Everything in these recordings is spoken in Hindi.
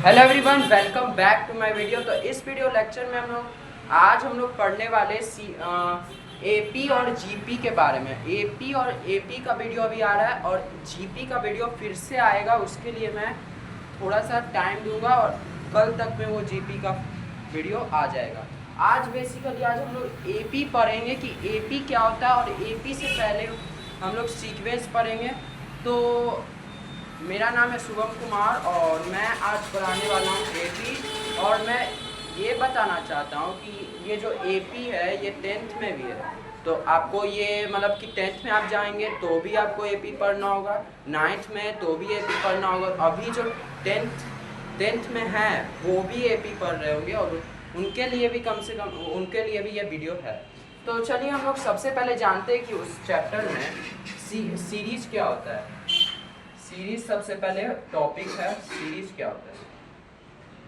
Hello everyone, welcome back to my video. तो इस वीडियो लेक्चर में आज हम लोग पढ़ने वाले एपी और जीपी के बारे में। एपी और एपी का वीडियो अभी आ रहा है और जीपी का वीडियो फिर से आएगा। उसके लिए मैं थोड़ा सा टाइम दूंगा और कल तक में वो जीपी का वीडियो आ जाएगा। आज बेसिकली आज हम लोग एपी पढ़ेंगे कि एपी क्या होता है, और एपी से पहले हम लोग सीक्वेंस पढ़ेंगे। तो मेरा नाम है शुभम कुमार और मैं आज पढ़ाने वाला हूँ एपी। और मैं ये बताना चाहता हूँ कि ये जो एपी है ये 10th में भी है। तो आपको ये मतलब कि 10th में आप जाएंगे तो भी आपको एपी पढ़ना होगा, 9th में तो भी एपी पढ़ना होगा। अभी जो 10th में है वो भी एपी पढ़ रहे होंगे और उनके लिए भी कम से कम उनके लिए भी ये वीडियो है। तो चलिए हम लोग सबसे पहले जानते हैं कि उस चैप्टर में सीरीज क्या होता है। सीरीज सबसे पहले टॉपिक है। सीरीज क्या होता है?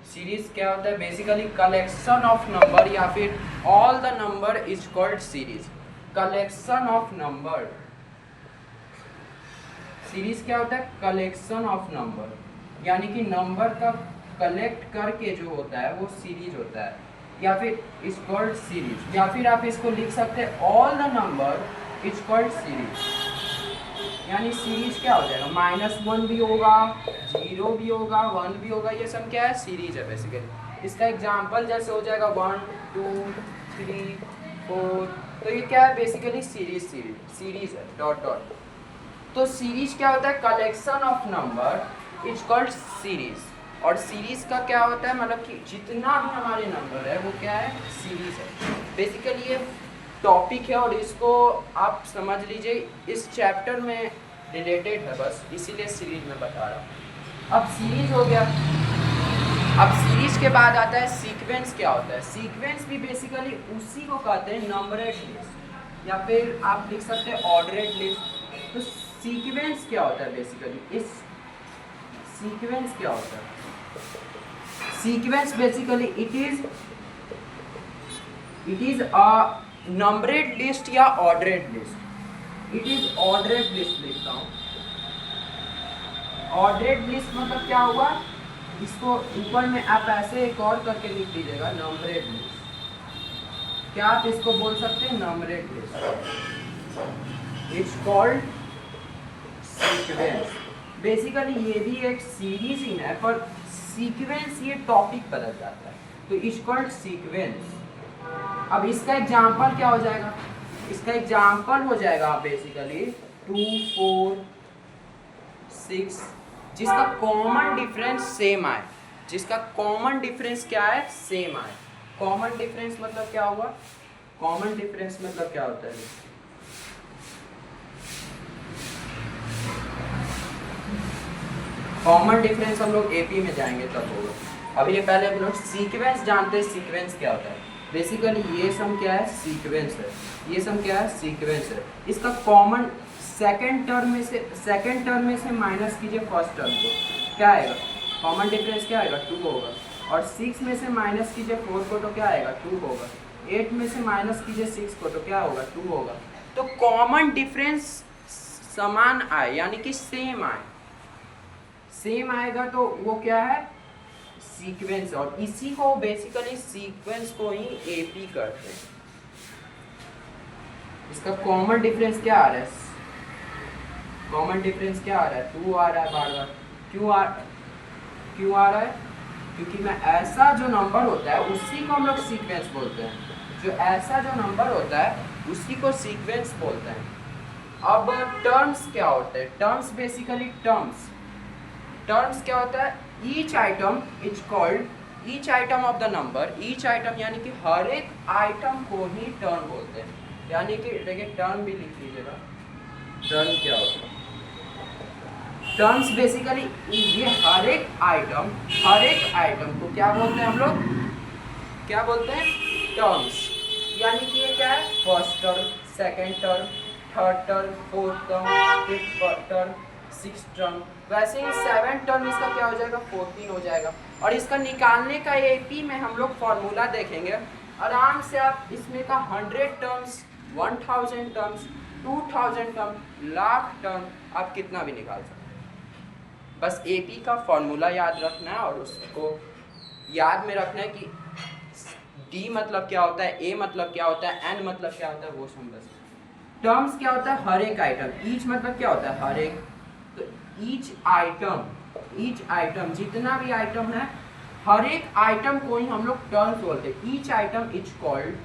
सीरीज क्या होता है? बेसिकली कलेक्शन ऑफ नंबर या फिर all the number is called series. Collection of number. Series क्या होता है? कलेक्शन ऑफ नंबर, यानी कि नंबर का कलेक्ट करके जो होता है वो सीरीज होता है, या फिर इज कॉल्ड सीरीज। या फिर आप इसको लिख सकते हैं all the number is called series. यानी सीरीज क्या हो जाएगा? -1 भी होगा, 0 भी होगा, 1 भी होगा, ये सब क्या है? सीरीज है बेसिकली। इसका एग्जांपल जैसे हो जाएगा 1 2 3 4। तो ये क्या है? बेसिकली सीरीज है, डॉट डॉट। तो सीरीज क्या होता है? Collection of number is called series. और सीरीज का क्या होता है? मतलब कि जितना भी हमारे नंबर है वो क्या है? सीरीज है। बेसिकली ये टॉपिक है और इसको आप समझ लीजिए इस चैप्टर में रिलेटेड है, बस इसीलिए सीरीज में बता रहा हूँ। अब सीरीज हो गया। अब सीरीज के बाद आता है सीक्वेंस। क्या होता है? सीक्वेंस भी बेसिकली उसी को कहते हैं नंबरेड लिस्ट, या फिर आप लिख सकते हैं ऑर्डरेड लिस्ट। तो सीक्वेंस क्या होता है? बेसिकली इस सीक्वेंस क्या होता है? Sequence basically it is a numbered list या ordered list. It is ordered list लिखता हूँ। ऑर्डरेड लिस्ट मतलब क्या हुआ? इसको ऊपर में आप ऐसे एक और करके लिख दीजिएगा, नंबरेड लिस्ट। क्या आप इसको बोल सकते हैं? Numbered list. It's called sequence. Basically ये भी एक सीरीज ही है, पर सीक्वेंस ये टॉपिक बदल जाता है, तो इट्स कॉल्ड सीक्वेंस। अब इसका एग्जाम्पल क्या हो जाएगा? इसका एग्जाम्पल हो जाएगा बेसिकली 2 4 6, जिसका कॉमन डिफरेंस सेम आए। जिसका कॉमन डिफरेंस क्या है? सेम आए। कॉमन डिफरेंस मतलब क्या हुआ? कॉमन डिफरेंस मतलब क्या होता है? कॉमन डिफरेंस हम लोग एपी में जाएंगे तब होगा। अभी ये पहले हम लोग सीक्वेंस जानते हैं। सीक्वेंस क्या होता है? बेसिकली ये सम क्या है? सीक्वेंस है। ये सम क्या है? सीक्वेंस है। इसका कॉमन सेकंड टर्म में से माइनस कीजिए फर्स्ट टर्म को, क्या आएगा? कॉमन डिफरेंस क्या आएगा? 2 होगा। और 6 में से माइनस कीजिए 4 को तो क्या आएगा? 2 होगा। 8 में से माइनस कीजिए 6 को तो क्या होगा? 2 होगा। तो कॉमन डिफरेंस समान आए, यानी कि सेम आए। सेम आएगा तो वो क्या है? सीक्वेंस। और इसी को बेसिकली सीक्वेंस को ही एपी करते हैं। इसका कॉमन डिफरेंस क्या आ रहा है? कॉमन डिफरेंस क्या आ रहा है? 2 आ रहा है बार बार। क्यों आ रहा है? क्योंकि मैं ऐसा जो नंबर होता है उसी को हम लोग सीक्वेंस बोलते हैं। जो ऐसा जो नंबर होता है उसी को सीक्वेंस बोलते हैं। अब टर्म्स क्या होते हैं? टर्म्स बेसिकली टर्म्स क्या होता है? Each item is called each item of the number. Each item यानी कि हर एक आइटम को ही टर्म बोलते हैं। यानी कि देखिए टर्म भी लिख लीजिएगा। टर्म क्या होता है? टर्म्स बेसिकली ये हर एक आइटम को क्या बोलते हैं हम लोग? क्या बोलते हैं? टर्म्स। यानी कि ये क्या है? First term, second term, third term, fourth term, fifth term, 6 term. वैसे ही 7 टर्म इसका क्या हो जाएगा? 14 हो जाएगा। और इसका निकालने का एपी में हम लोग फॉर्मूला देखेंगे। आराम से आप इसमें का 100 terms, 1000 terms, 2000 term, lakh term आप कितना भी निकाल सकते हैं। बस एपी का फॉर्मूला याद रखना है और उसको याद में रखना है कि डी मतलब क्या होता है, ए मतलब क्या होता है, एन मतलब क्या होता है, वो सब बस। टर्म्स क्या होता है, हर एक आइटम। ईच मतलब क्या होता है, हर एक। तो ईच आइटम जितना भी आइटम है, हर एक आइटम को ही हम लोग टर्म्स बोलते हैं। Each item is called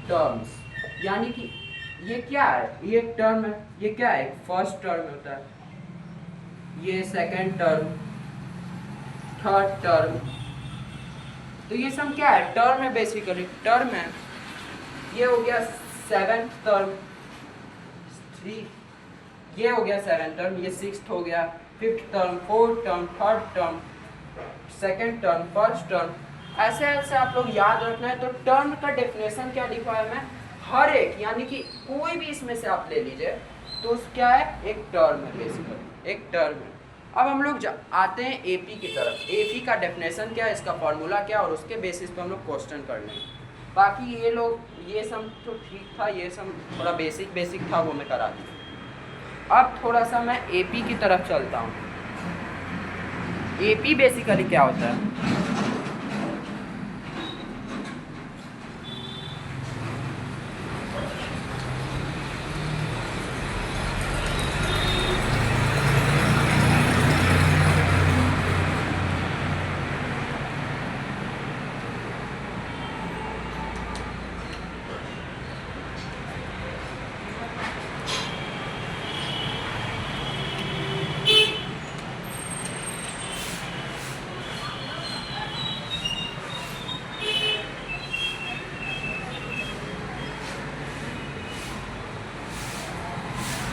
terms. यानी कि ये क्या है, ये एक टर्म है, ये क्या है, फर्स्ट टर्म होता है, ये सेकंड टर्म, थर्ड टर्म। तो ये सब क्या है, टर्म है, बेसिकली टर्म है। ये हो गया सेवेंथ टर्म, ये हो गया सेवेंथ टर्म, ये सिक्स्थ हो गया, fifth term, fourth term, third term, second term, first term. ऐसे ऐसे आप लोग याद रखना है। तो टर्म का डेफिनेशन क्या लिखा है मैं, हर एक, यानी कि कोई भी इसमें से आप ले लीजिए तो क्या है, एक टर्म है, बेसिकली एक टर्म है। अब हम लोग आते हैं एपी की तरफ। एपी का डेफिनेशन क्या है, इसका फॉर्मूला क्या है, और उसके बेसिस पे हम लोग क्वेश्चन कर लेंगे। बाकी ये लोग ये सब तो ठीक था, ये सब थोड़ा बेसिक था, वो मैं करा दी। अब थोड़ा सा मैं एपी की तरफ चलता हूँ। एपी बेसिकली क्या होता है,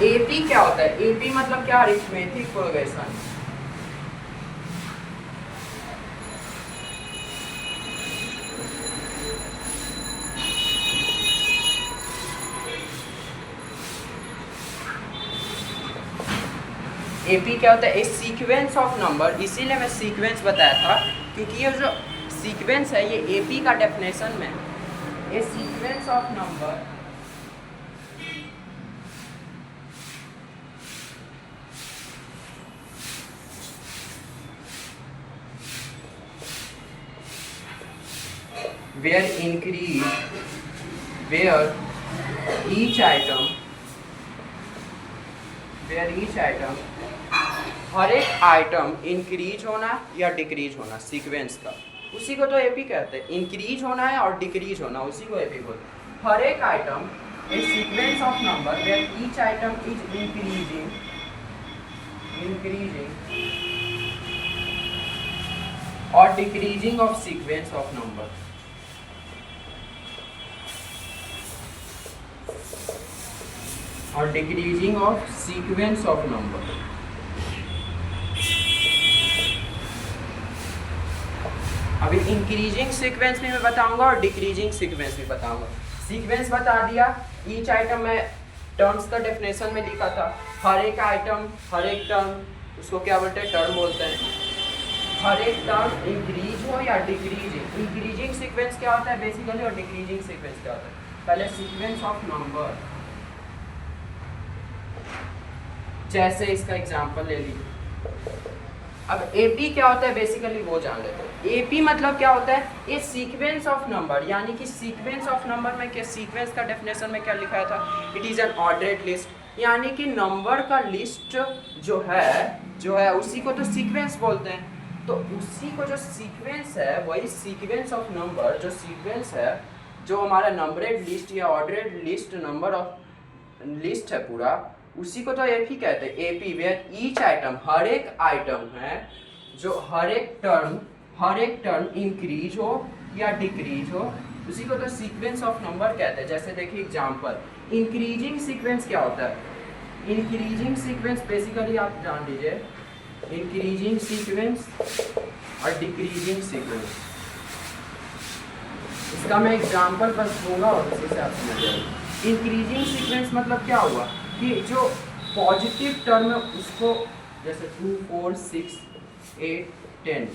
एपी क्या होता है, एपी मतलब क्या, अरिथमेटिक प्रोग्रेशन। एपी क्या होता है, ए सीक्वेंस ऑफ नंबर। इसीलिए मैं सीक्वेंस बताया था, क्योंकि ये जो सीक्वेंस है ये एपी का डेफिनेशन में, a sequence of number where each item हर एक आइटम इंक्रीज होना या डिक्रीज होना, सीक्वेंस का, उसी को तो एपी कहते हैं। इंक्रीज होना है और डिक्रीज होना, उसी को एपी बोलते हैं। हर एक item a sequence of number where each item is increasing और decreasing of sequence of number. और decreasing of sequence of number. अभी इंक्रीजिंग सीक्वेंस भी मैं बताऊंगा और डिक्रीजिंग सीक्वेंस भी बताऊंगा। सीक्वेंस बता दिया, ईच आइटम में टर्म्स का डेफिनेशन में लिखा था, हर एक आइटम, हर एक टर्म, उसको क्या बोलते हैं, टर्म बोलते हैं। हर एक टर्म इंक्रीज हो या डिक्रीजिंग। इंक्रीजिंग सीक्वेंस क्या होता है बेसिकली, और डिक्रीजिंग सीक्वेंस क्या होता है। पहले सीक्वेंस ऑफ नंबर, जैसे इसका एग्जांपल ले लीजिए। अब एपी क्या होता है बेसिकली वो जान लेते हैं। एपी मतलब क्या होता है, ये सीक्वेंस ऑफ नंबर, यानी कि सीक्वेंस ऑफ नंबर में क्या, सीक्वेंस का डेफिनेशन में क्या लिखा था, it is an ordered list. यानी कि नंबर का लिस्ट जो है उसी को तो सीक्वेंस बोलते हैं। तो उसी को जो सीक्वेंस है वही सीक्वेंस ऑफ नंबर, जो सीक्वेंस है, जो हमारा नंबरेड लिस्ट या ordered list, number of list है पूरा, उसी को तो एपी कहते हैं। एपी वेयर ईच आइटम, हर एक आइटम है जो हर एक टर्म इंक्रीज हो या डिक्रीज हो, उसी को तो सीक्वेंस ऑफ नंबर कहते हैं। जैसे देखिए एग्जांपल, इंक्रीजिंग सीक्वेंस क्या होता है। इंक्रीजिंग सीक्वेंस बेसिकली आप जान लीजिए, इंक्रीजिंग सीक्वेंस और डिक्रीजिंग सीक्वेंस। इसका मैं एग्जांपल बस दूंगा और उसी से आप समझ जाएंगे। इंक्रीजिंग सीक्वेंस मतलब क्या हुआ कि जो पॉजिटिव टर्म है उसको, जैसे 2 4 6 8 10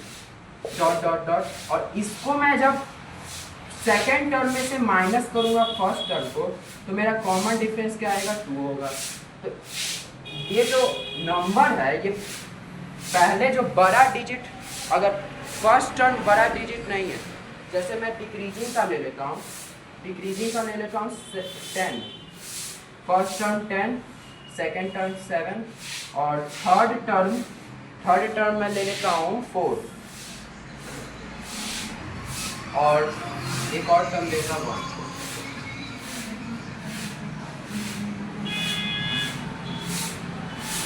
डॉट डॉट डॉट, और इसको मैं जब सेकेंड टर्म में से माइनस करूंगा फर्स्ट टर्म को, तो मेरा कॉमन डिफरेंस क्या आएगा, 2 होगा। तो ये जो नंबर है ये पहले जो बड़ा डिजिट, अगर फर्स्ट टर्म बड़ा डिजिट नहीं है, जैसे मैं डिक्रीजिंग का ले लेता हूँ, डिक्रीजिंग का ले लेता हूँ 10, फर्स्ट टर्म 10, सेकेंड टर्म 7 और थर्ड टर्म मैं ले लेता हूँ 4 और एक और टर्म लेता हूँ 1।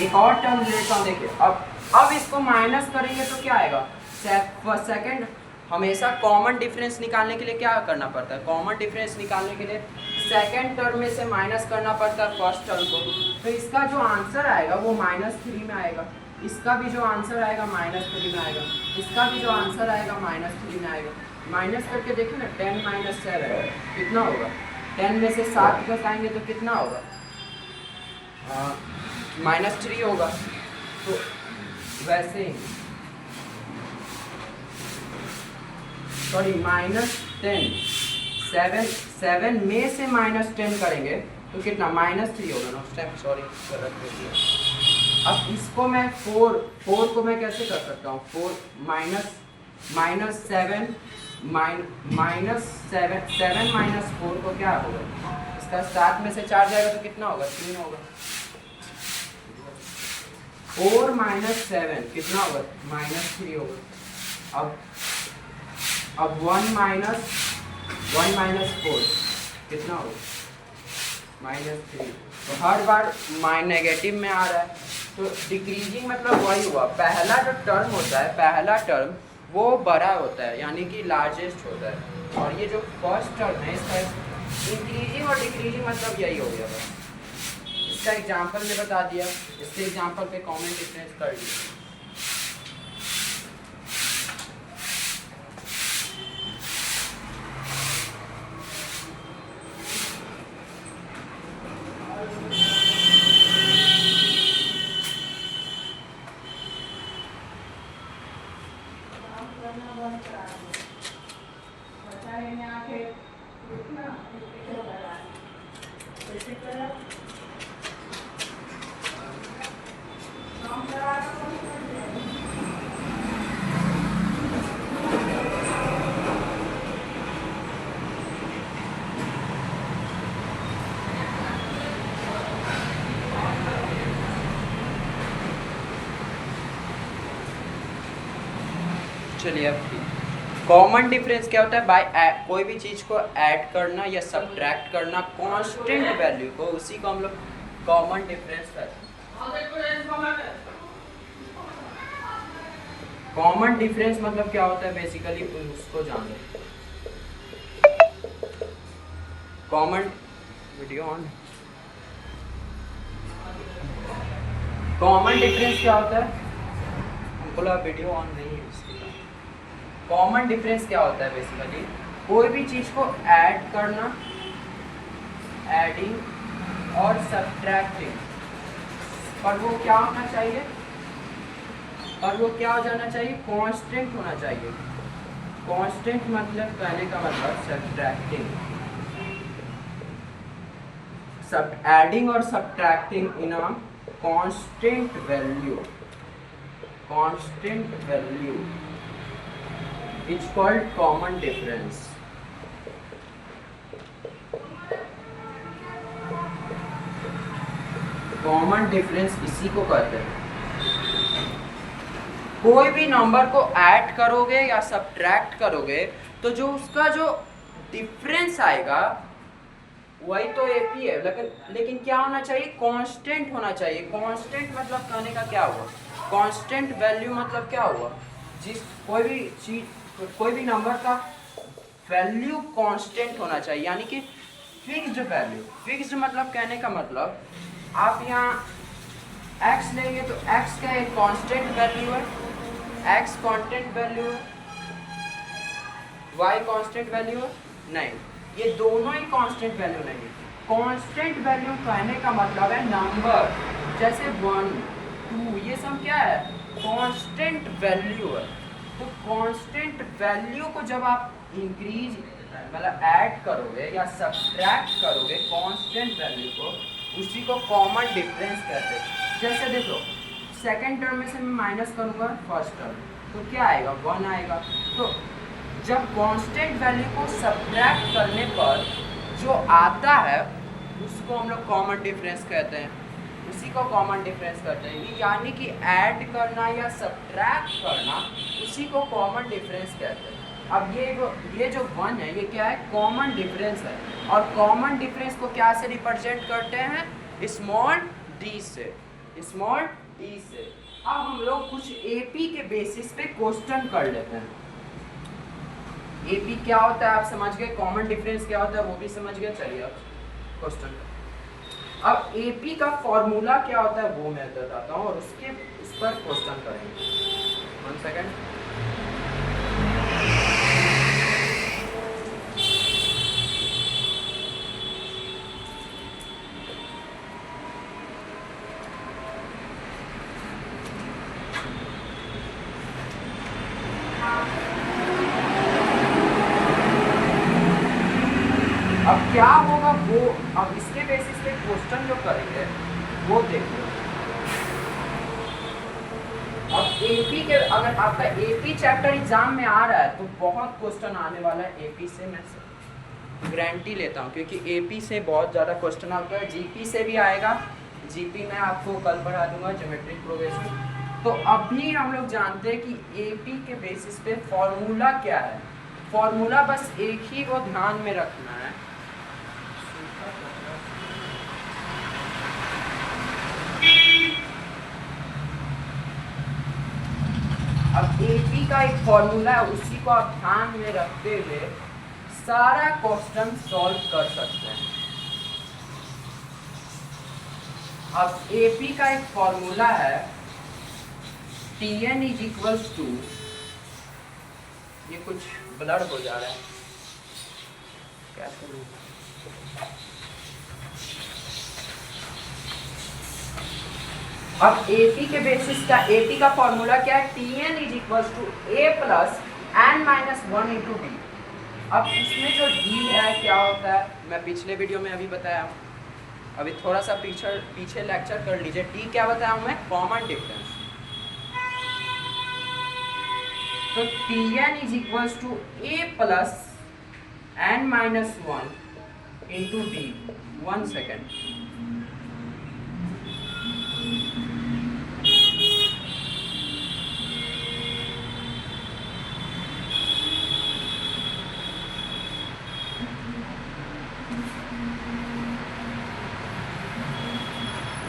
एक और टर्म लेता हूँ, देखिए अब इसको माइनस करेंगे तो क्या आएगा, सेकेंड। हमेशा कॉमन डिफरेंस निकालने के लिए क्या करना पड़ता है, कॉमन डिफरेंस निकालने के लिए सेकेंड टर्म में से माइनस करना पड़ता है फर्स्ट टर्म को। तो इसका जो आंसर आएगा वो -3 में आएगा, इसका भी जो आंसर आएगा -3 में आएगा, इसका भी जो आंसर आएगा -3 में आएगा। माइनस करके देखिए ना, 10 - 7 कितना होगा, 10 में से 7 घटाएंगे तो कितना होगा, -3 होगा। तो वैसे ही सॉरी -10, 7 में से -10 करेंगे तो कितना, -3 होगा ना उस टाइम, सॉरी गलत हो गया। अब इसको मैं 4 को मैं कैसे कर सकता हूँ, 4 -7 -4 को क्या होगा, इसका 7 में से 4 जाएगा तो कितना होगा, 3 होगा। 4 - 7 कितना होगा, -3 होगा। अब 1 - 4 कितना होगा, -3। तो हर बार नेगेटिव में आ रहा है, तो डिक्रीजिंग मतलब वही हुआ, पहला जो टर्म होता है, पहला टर्म वो बड़ा होता है, यानी कि लार्जेस्ट होता है, और ये जो फर्स्ट टर्म है इसका इंक्रीजिंग और डिक्रीजिंग मतलब यही हो गया बस। इसका एग्जांपल में बता दिया, इसके एग्जांपल पे कॉमन डिफरेंस कर दिया। चलिए अब कॉमन डिफरेंस क्या होता है, बाय कोई भी चीज़ को ऐड करना या सब्ट्रैक्ट करना कांस्टेंट वैल्यू को, उसी को हम लोग कॉमन डिफरेंस कहते हैं। कॉमन डिफरेंस मतलब क्या होता है, बेसिकली उसको जान लो। Common video on, common difference क्या होता है, बोला वीडियो ऑन नहीं है इसके। कॉमन डिफरेंस क्या होता है, बेसिकली कोई भी चीज को ऐड करना, एडिंग और सब्ट्रैक्टिंग, पर वो क्या होना चाहिए, और वो क्या हो जाना चाहिए, कांस्टेंट होना चाहिए। कांस्टेंट मतलब कहने का मतलब सब्ट्रैक्टिंग, सब एडिंग और subtracting in a constant value, constant value is called common difference. Common difference इसी को कहते हैं। कोई भी नंबर को ऐड करोगे या सब्ट्रैक्ट करोगे तो जो उसका जो डिफरेंस आएगा वही तो एपी है, लेकिन क्या होना चाहिए, कांस्टेंट होना चाहिए। कांस्टेंट मतलब कहने का क्या हुआ, कांस्टेंट वैल्यू मतलब क्या हुआ, जिस कोई भी चीज, कोई भी नंबर का वैल्यू कांस्टेंट होना चाहिए, यानी कि फिक्स्ड वैल्यू। फिक्स्ड मतलब कहने का मतलब आप यहाँ x लेंगे तो x का एक कांस्टेंट वैल्यू है, x कांस्टेंट वैल्यू है, y कांस्टेंट वैल्यू है, नहीं, ये दोनों ही कांस्टेंट वैल्यू नहीं है। कांस्टेंट वैल्यू कहने का मतलब है नंबर, जैसे 1 2 ये सब क्या है, कांस्टेंट वैल्यू है। तो कांस्टेंट वैल्यू को जब आप इंक्रीज मतलब ऐड करोगे या सब्ट्रैक्ट करोगे कांस्टेंट वैल्यू को, उसी को कॉमन डिफरेंस कहते हैं। जैसे देखो सेकेंड टर्म में से मैं माइनस करूँगा फर्स्ट टर्म, तो क्या आएगा 1 आएगा। तो जब कांस्टेंट वैल्यू को सब्ट्रैक्ट करने पर जो आता है उसको हम लोग कॉमन डिफरेंस कहते हैं, उसी को कॉमन डिफरेंस कहते हैं। यानी कि ऐड करना या सब्ट्रैक्ट करना, उसी को कॉमन डिफरेंस कहते हैं। अब ये जो 1 है ये क्या है, कॉमन डिफरेंस है। और कॉमन डिफरेंस को क्या से रिप्रेजेंट करते हैं, स्मॉल डी से, स्मॉल डी से। अब हम लोग कुछ एपी के बेसिस पे क्वेश्चन कर लेते हैं। एपी क्या होता है आप समझ गए, कॉमन डिफरेंस क्या होता है वो भी समझ गए। चलिए अब क्वेश्चन, अब एपी का फॉर्मूला क्या होता है वो मैं बताता हूँ और उसके उस पर क्वेश्चन करेंगे। 1 सेकेंड। अब क्या होगा वो, अब इसके बेसिस पे क्वेश्चन जो करेंगे वो देखिए। अब एपी के, अगर आपका एपी चैप्टर एग्जाम में आ रहा है तो बहुत क्वेश्चन आने वाला है एपी से, मैं गारंटी लेता हूँ, क्योंकि एपी से बहुत ज़्यादा क्वेश्चन आता है। जीपी से भी आएगा, जीपी मैं आपको कल पढ़ा दूंगा, ज्योमेट्रिक प्रोग्रेशन। तो अभी हम लोग जानते हैं कि एपी के बेसिस पे फॉर्मूला क्या है। फॉर्मूला बस एक ही को ध्यान में रखना है, अब एपी का एक फॉर्मूला है, उसी को आप ध्यान में रखते हुए सारा क्वेश्चन सॉल्व कर सकते हैं। अब एपी का एक फॉर्मूला है Tn इज इक्वल्स टू, ये कुछ ब्लर हो जा रहा है, क्या करूं? अब एपी के बेसिस का, एपी का फॉर्मूला क्या है, Tn is equals to a plus n minus 1 into D. अब इसमें जो डी है क्या होता है, मैं पिछले वीडियो में अभी बताया हूँ, अभी थोड़ा सा पीछे लेक्चर कर लीजिए। डी क्या बताया हूँ मैं, कॉमन डिफरेंस। तो Tn is equals to a plus n minus 1 into D. 1 second.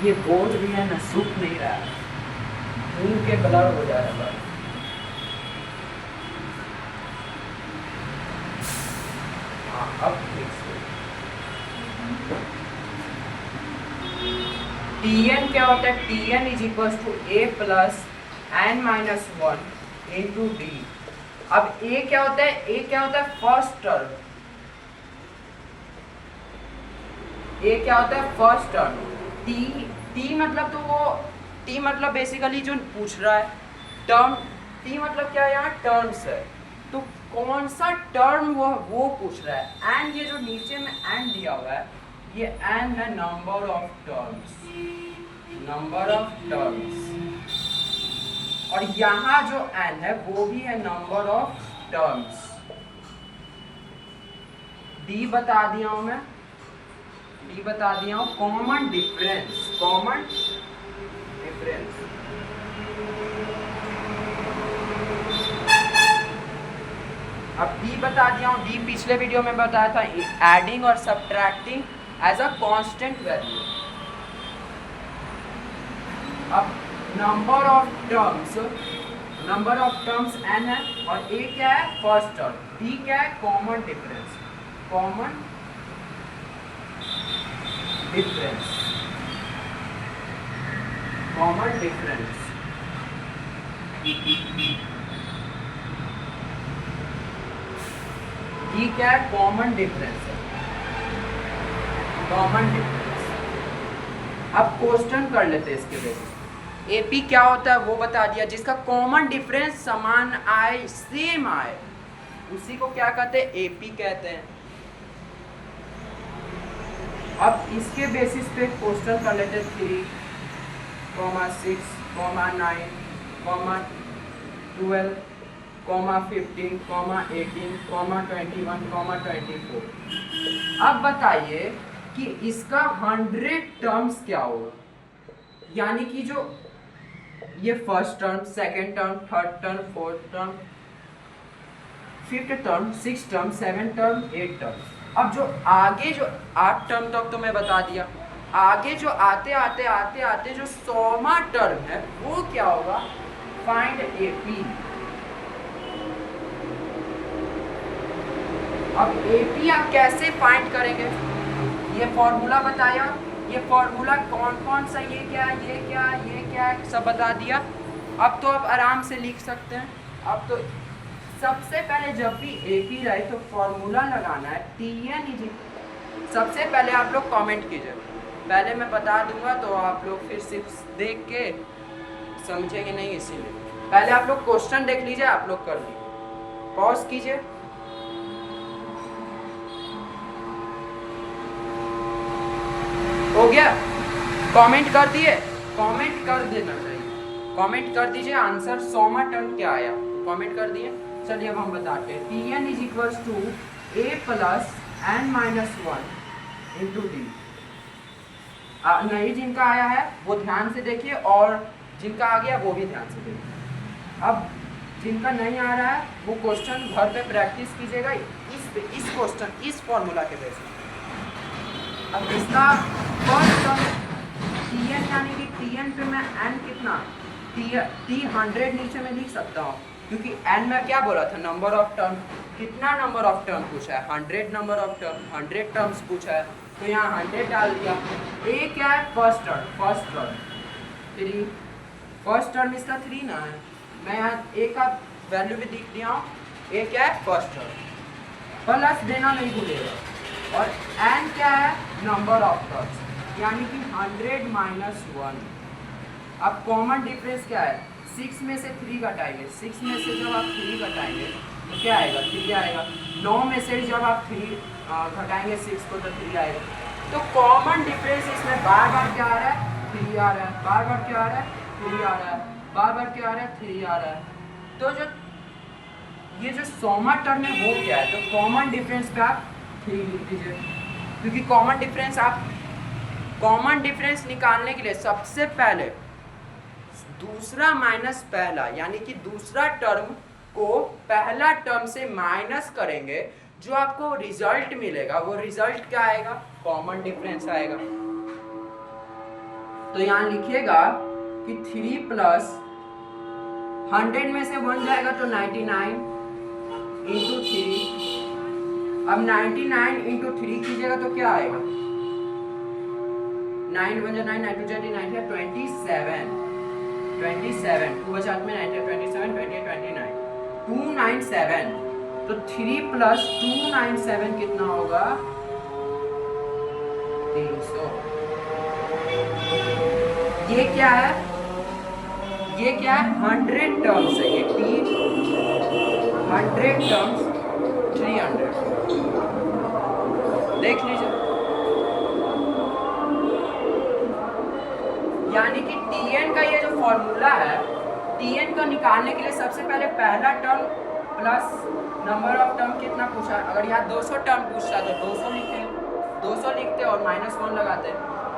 ये बोर्ड भी है ना, सूख नहीं रहा है, मुंह के ब्लर हो जा रहा है। हाँ अब Tn क्या होता है, Tn is equal to a plus n minus 1 into D. अब a क्या होता है, a क्या होता है फर्स्ट टर्म, a क्या होता है फर्स्ट टर्म। टी मतलब, तो वो टी मतलब बेसिकली जो पूछ रहा है टर्म, टी मतलब क्या है, यहाँ टर्म्स है, तो कौन सा टर्म वो पूछ रहा है। एंड ये जो नीचे में एंड दिया हुआ है, ये एंड है number of terms, number of terms. और यहाँ जो एन है वो भी है नंबर ऑफ टर्म्स। डी बता दिया हूं मैं, डी बता दिया हूं, कॉमन डिफरेंस, कॉमन डिफरेंस। अब डी बता दिया हूं, डी पिछले वीडियो में बताया था, एडिंग और subtracting as a constant value. अब number of terms, number of terms n है और a क्या है फर्स्ट टर्म, d क्या है common difference, common difference, common difference. d क्या है कॉमन डिफरेंस है, कॉमन डिफरेंस। अब क्वेश्चन कर लेते हैं इसके बेसिस। एपी क्या होता है वो बता दिया, जिसका कॉमन डिफरेंस समान आए, सेम आए, उसी को क्या कहते हैं, एपी कहते हैं। अब इसके बेसिस पे क्वेश्चन कर लेते हैं 3। 6, 9, 12, 15, 18, 21, 24। अब बताइए कि इसका 100 टर्म्स क्या होगा, यानी कि जो ये first term, second term, third term, fourth term, fifth term, six term, seven term, eight term. अब जो आगे जो 8 टर्म तक तो मैं बता दिया, आगे जो आते आते आते आते जो 100वां टर्म है वो क्या होगा, फाइंड एपी। अब एपी आप कैसे फाइंड करेंगे, ये फॉर्मूला बताया, ये फॉर्मूला कौन कौन सा, ये क्या ये क्या ये क्या सब बता दिया। अब तो आप आराम से लिख सकते हैं। अब तो सबसे पहले जब भी एपी रहे तो फॉर्मूला लगाना है TN। सबसे पहले आप लोग कमेंट कीजिए, पहले मैं बता दूंगा तो आप लोग फिर सिर्फ देख के समझेंगे नहीं, इसीलिए पहले आप लोग क्वेश्चन देख लीजिए, आप लोग कर लीजिए, पॉज कीजिए। हो गया, कमेंट कर दिए, कमेंट कर देना चाहिए, कमेंट कर दीजिए आंसर 100वां टर्म क्या आया, कमेंट कर दिए। चलिए अब हम बताते हैं, TN is equals to A plus n-1 into D. नहीं जिनका आया है वो ध्यान से देखिए, और जिनका आ गया वो भी ध्यान से देखिए। अब जिनका नहीं आ रहा है वो क्वेश्चन घर पे प्रैक्टिस कीजिएगा इस क्वेश्चन, इस फॉर्मूला के बेसिस। अब इसका फर्स्ट टर्म TN, यानी कि TN पे मैं n कितना T 100 नीचे में लिख सकता हूँ, क्योंकि n में क्या बोला था, नंबर ऑफ टर्म। कितना नंबर ऑफ टर्म पूछा है, 100 नंबर ऑफ टर्म, 100 टर्म्स पूछा है, तो यहाँ 100 डाल दिया। ए क्या है, फर्स्ट टर्म 3, फर्स्ट टर्म इसका 3 ना है, मैं यहाँ ए का वैल्यू भी लिख दिया हूँ। ए क्या है, फर्स्ट टर्म, प्लस देना नहीं भूलेगा। और n क्या है, नंबर ऑफ टर्म्स, यानी कि 100 माइनस 1। अब कॉमन डिफरेंस क्या है, 6 में से 3 घटाएंगे, 6 में से जब आप 3 घटाएंगे तो क्या आएगा, 3 आएगा। 9 में से जब आप 3 घटाएंगे 6 को तो 3 आएगा। तो कॉमन डिफरेंस इसमें बार बार क्या आ रहा है, 3 आ रहा है, बार बार क्या आ रहा है, 3 आ रहा है, बार बार क्या आ रहा है, 3 आ रहा है। तो जो ये जो 100वां टर्म है वो क्या है, तो कॉमन डिफरेंस पे आप 3 लिख दीजिए, क्योंकि कॉमन डिफरेंस निकालने के लिए सबसे पहले दूसरा माइनस पहला, यानी कि दूसरा टर्म को पहला टर्म से माइनस करेंगे, जो आपको रिजल्ट मिलेगा वो रिजल्ट क्या आएगा, कॉमन डिफरेंस आएगा। तो यहाँ लिखिएगा कि 3 प्लस 100 में से 1 जाएगा तो 99 इंटू 3। अब 99 इंटू 3 कीजिएगा तो क्या आएगा, 9 1 9 9 2 9 27, 2 बचा में 9 27 28 29 297। तो 3 प्लस 297 कितना होगा, 300। ये क्या है, ये क्या है, 100 टर्म्स है, ये T 100 टर्म्स 300, देख लीजिए। यानी कि TN का ये जो फॉर्मूला है, TN को निकालने के लिए सबसे पहले पहला term plus number of term कितना पूछा, अगर यहाँ 200 टर्म पूछता तो 200 लिखते और -1 लगाते।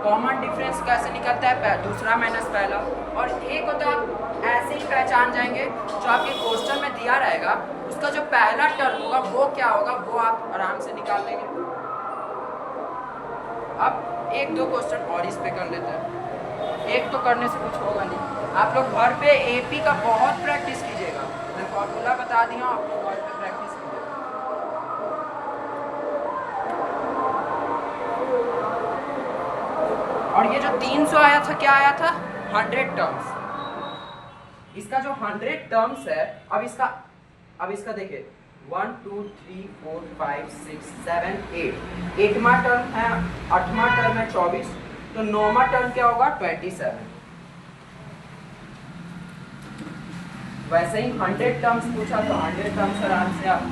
कॉमन डिफरेंस कैसे निकलता है, दूसरा माइनस पहला। और एक को तो आप ऐसे ही पहचान जाएंगे, जो आपके क्वेश्चन में दिया रहेगा उसका जो पहला टर्म होगा वो क्या होगा, वो आप आराम से निकाल लेंगे। अब 1-2 क्वेश्चन और इस पे कर लेते हैं, एक तो करने से कुछ होगा नहीं। आप लोग घर पे एपी का बहुत प्रैक्टिस कीजिएगा, मैं फॉर्मूला बता दिया हूँ, आप लोग घर पे प्रैक्टिस कीजिएगा। और ये जो 300 आया था, क्या आया था, 100 टर्म्स। इसका जो 100 टर्म्स है, अब इसका देखिए 1 2 3 4 5 6 7 8, 8वां टर्म है, 8वां टर्म है 24, तो 9वां टर्म क्या होगा, 27। वैसे ही 100 टर्म्स पूछा तो 100 टर्म्स आराम से आप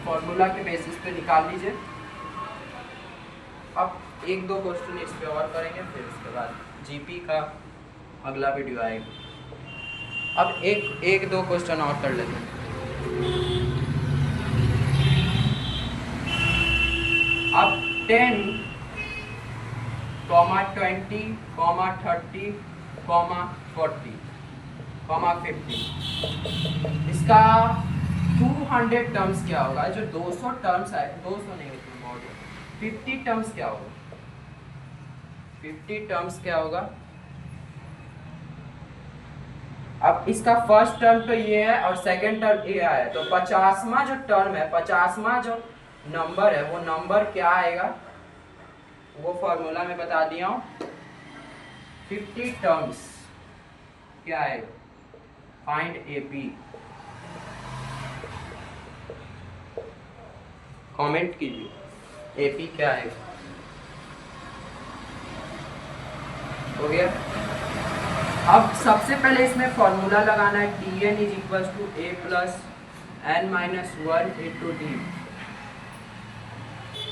फॉर्मूला के बेसिस पे निकाल लीजिए। अब 1-2 क्वेश्चन इस पे और करेंगे, फिर उसके बाद जीपी का अगला वीडियो आएगा। अब एक दो क्वेश्चन और कर लेते हैं। अब 10, 20, 30, 40, 50, इसका 200 टर्म्स क्या होगा? जो 200 टर्म्स है, 200 नहीं होती, 50 टर्म्स क्या होगा? 50 टर्म्स क्या होगा? अब इसका फर्स्ट टर्म तो ये है और सेकंड टर्म ये है, तो 50वां जो टर्म है, 50वां जो नंबर है, वो नंबर क्या आएगा? वो फॉर्मूला में बता दिया हूँ। 50 टर्म्स क्या है? Find AP. कमेंट कीजिए एपी क्या है। हो गया। अब सबसे पहले इसमें फॉर्मूला लगाना है, Tn is equal to A plus N minus 1 into D.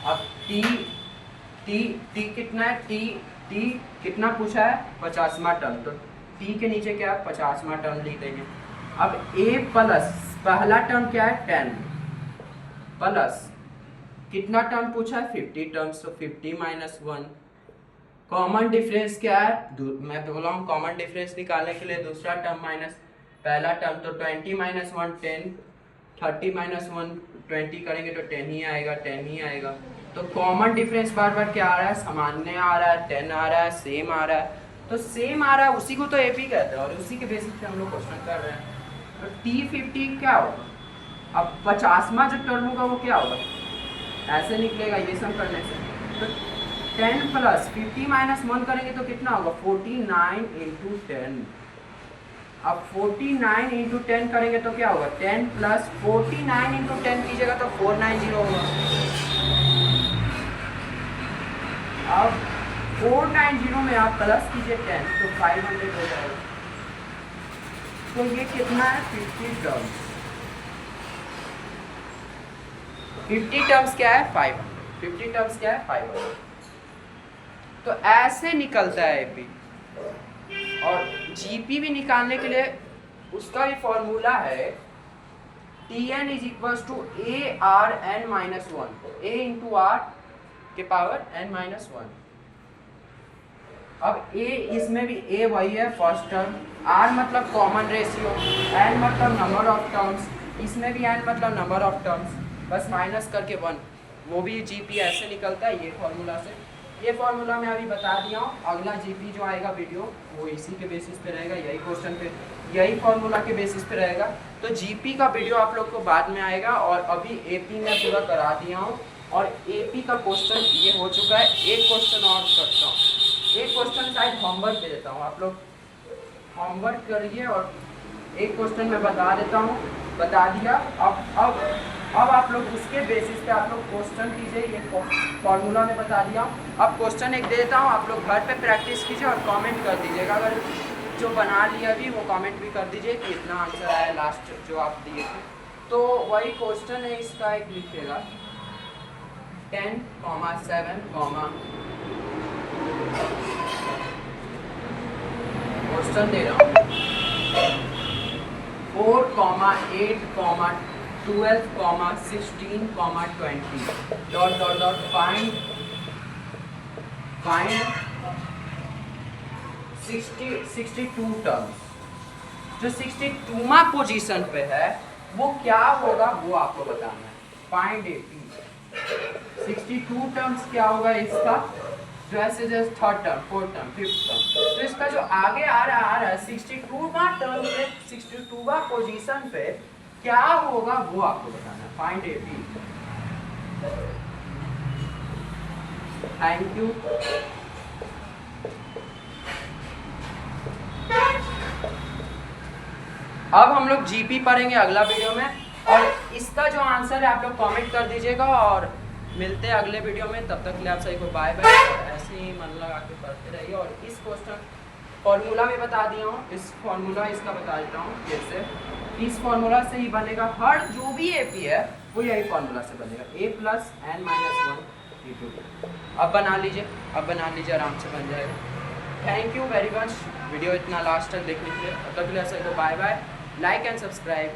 अब टी कितना है? टी कितना पूछा है? 50वां टर्म, तो टी के नीचे क्या है? 50वां टर्म लिख देंगे। अब a प्लस पहला टर्म क्या है? 10 प्लस कितना टर्म पूछा है? 50 टर्म्स, तो 50 माइनस 1। कॉमन डिफरेंस क्या है? मैं बोला हूँ कॉमन डिफरेंस निकालने के लिए दूसरा टर्म माइनस पहला टर्म, तो 20 माइनस 1 10, 30 माइनस 1 20 करेंगे तो 10 ही आएगा, 10 ही आएगा। तो कॉमन डिफरेंस बार बार क्या आ रहा है? सामान्य आ रहा है, 10 आ रहा है, सेम आ रहा है। तो सेम आ रहा है, उसी को तो एपी कहते हैं और उसी के बेसिस पे हम लोग क्वेश्चन कर रहे हैं। तो T50 क्या होगा? अब 50वां जो टर्म होगा वो क्या होगा? ऐसे निकलेगा ये सब करने से। तो 10 प्लस 50 माइनस 1 करेंगे तो कितना होगा? 49 इंटू 10। अब 49 इंटू 10 करेंगे तो क्या होगा? 10 प्लस 49 इंटू 10 कीजिएगा तो 490 होगा। अब 490 में आप प्लस कीजिए 10 तो 500 हो जाएगा। तो ये कितना है? 50 टर्म्स। 50 टर्म्स क्या है? 500। 50 टर्म्स क्या है? 500। तो ऐसे निकलता है एपी। और जीपी भी निकालने के लिए उसका भी फॉर्मूला है, Tn is equal to A R N minus 1, A into R के पावर n माइनस 1। अब a, इसमें भी a वही है फर्स्ट टर्म, r मतलब कॉमन रेशियो, n मतलब नंबर ऑफ टर्म्स, इसमें भी n मतलब नंबर ऑफ टर्म्स, बस माइनस करके 1। वो भी जीपी ऐसे निकलता है ये फॉर्मूला से। ये फॉर्मूला मैं अभी बता दिया हूँ। अगला जीपी जो आएगा वीडियो वो इसी के बेसिस पे रहेगा, यही क्वेश्चन पे, यही फॉर्मूला के बेसिस पे रहेगा। तो जीपी का वीडियो आप लोग को बाद में आएगा और अभी एपी में पूरा करा दिया हूँ और एपी का क्वेश्चन ये हो चुका है। एक क्वेश्चन और करता हूँ, एक क्वेश्चन शायद होमवर्क दे देता हूँ, आप लोग होमवर्क करिए और एक क्वेश्चन मैं बता देता हूँ, बता दिया। अब आप लोग उसके बेसिस पे आप लोग क्वेश्चन कीजिए, ये फॉर्मूला में बता दिया। अब क्वेश्चन एक दे देता हूँ, आप लोग घर पे प्रैक्टिस कीजिए और कमेंट कर दीजिएगा। अगर जो बना लिया अभी वो कमेंट भी कर दीजिए कि इतना आंसर आया लास्ट जो आप दिए थे। तो वही क्वेश्चन है, इसका एक लिखिएगा 10, 7, क्वेश्चन दे रहा हूँ 4, 8, 12, 16, 20 dot dot dot find 62 terms. जो 62वां पोजीशन पे है वो क्या होगा वो आपको बताना है। फाइंड एपी 62 टर्म्स क्या होगा इसका? जो ऐसे जैसे third term, fourth term, fifth term, तो इसका जो आगे आ रहा है 62वां टर्म पे, 62वां पोजीशन पे क्या होगा वो आपको बताना है। Find AP. Thank you. अब हम लोग जीपी पढ़ेंगे अगला वीडियो में और इसका जो आंसर है आप लोग कमेंट कर दीजिएगा और मिलते हैं अगले वीडियो में। तब तक के लिए आप सभी को बाय बाय और ऐसे ही मन लगा के पढ़ते रहिए। और इस क्वेश्चन फॉर्मूला भी बता दिया हूँ, इस फॉर्मूला इसका बता देता हूँ कैसे। इस फॉर्मूला से ही बनेगा हर जो भी एपी है वो यही फॉर्मूला से बनेगा, a plus n minus 1 into. अब बना लीजिए, आराम से बन जाएगा। Thank you very much video इतना लास्ट तक देखने के लिए। तब तक के लिए सबको bye bye, like and subscribe.